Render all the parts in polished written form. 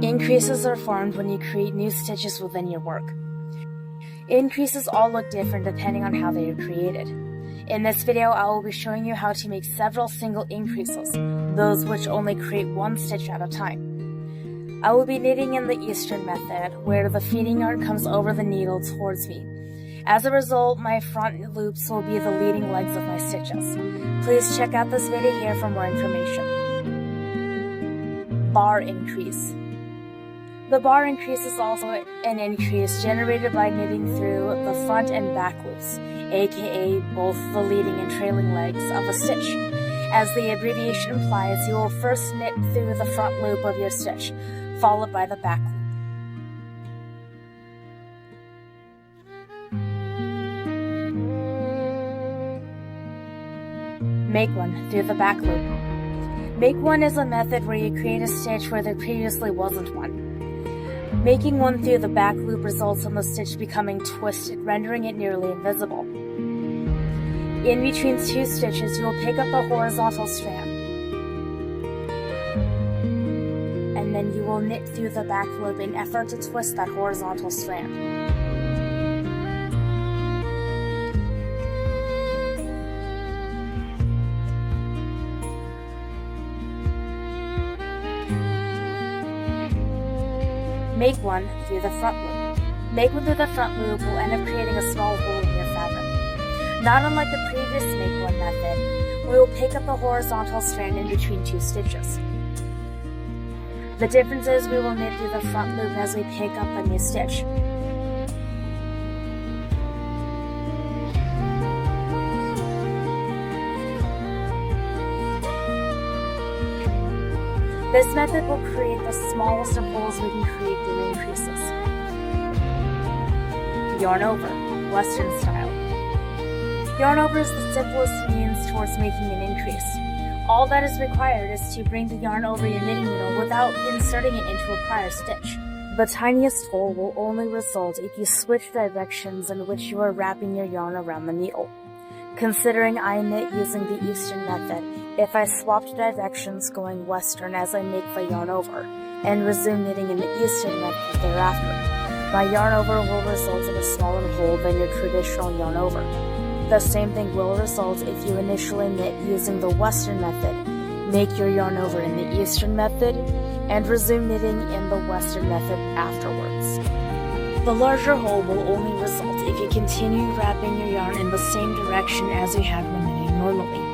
Increases are formed when you create new stitches within your work. Increases all look different depending on how they are created. In this video, I will be showing you how to make several single increases, those which only create one stitch at a time. I will be knitting in the Eastern method, where the feeding yarn comes over the needle towards me. As a result, my front loops will be the leading legs of my stitches. Please check out this video here for more information. Bar increase. The bar increase is also an increase generated by knitting through the front and back loops, aka both the leading and trailing legs of a stitch. As the abbreviation implies, you will first knit through the front loop of your stitch, followed by the back loop. Make one through the back loop. Make one is a method where you create a stitch where there previously wasn't one. Making one through the back loop results in the stitch becoming twisted, rendering it nearly invisible. In between two stitches, you will pick up a horizontal strand, and then you will knit through the back loop in an effort to twist that horizontal strand. Make one through the front loop. Make one through the front loop will end up creating a small hole in your fabric. Not unlike the previous make one method, we will pick up the horizontal strand in between two stitches. The difference is we will knit through the front loop as we pick up a new stitch. This method will create the smallest of holes we can create through increases. Yarn over, Western style. Yarn over is the simplest means towards making an increase. All that is required is to bring the yarn over your knitting needle without inserting it into a prior stitch. The tiniest hole will only result if you switch directions in which you are wrapping your yarn around the needle. Considering I knit using the Eastern method, if I swapped directions going Western as I make the yarn over, and resume knitting in the Eastern method thereafter, my yarn over will result in a smaller hole than your traditional yarn over. The same thing will result if you initially knit using the Western method, make your yarn over in the Eastern method, and resume knitting in the Western method afterwards. The larger hole will only result if you continue wrapping your yarn in the same direction as you had when knitting normally.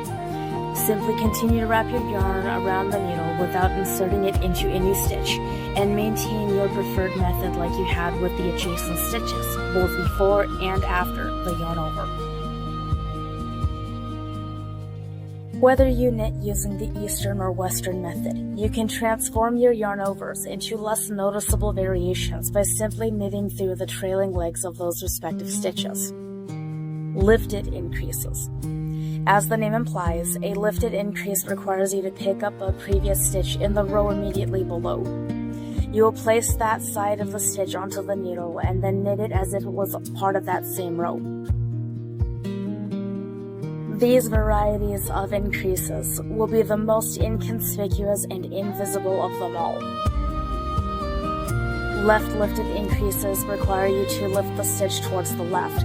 Simply continue to wrap your yarn around the needle without inserting it into any stitch, and maintain your preferred method like you had with the adjacent stitches, both before and after the yarn over. Whether you knit using the Eastern or Western method, you can transform your yarn overs into less noticeable variations by simply knitting through the trailing legs of those respective stitches. Lifted increases. As the name implies, a lifted increase requires you to pick up a previous stitch in the row immediately below. You will place that side of the stitch onto the needle and then knit it as if it was part of that same row. These varieties of increases will be the most inconspicuous and invisible of them all. Left lifted increases require you to lift the stitch towards the left.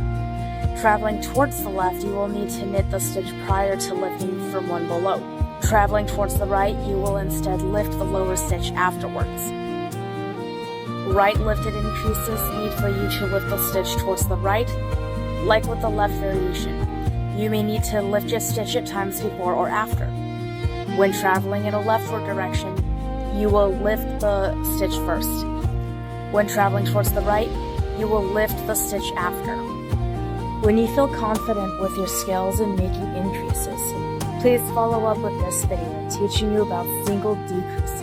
Traveling towards the left, you will need to knit the stitch prior to lifting from one below. Traveling towards the right, you will instead lift the lower stitch afterwards. Right lifted increases need for you to lift the stitch towards the right. Like with the left variation, you may need to lift your stitch at times before or after. When traveling in a leftward direction, you will lift the stitch first. When traveling towards the right, you will lift the stitch after. When you feel confident with your skills in making increases, please follow up with this video teaching you about single decreases.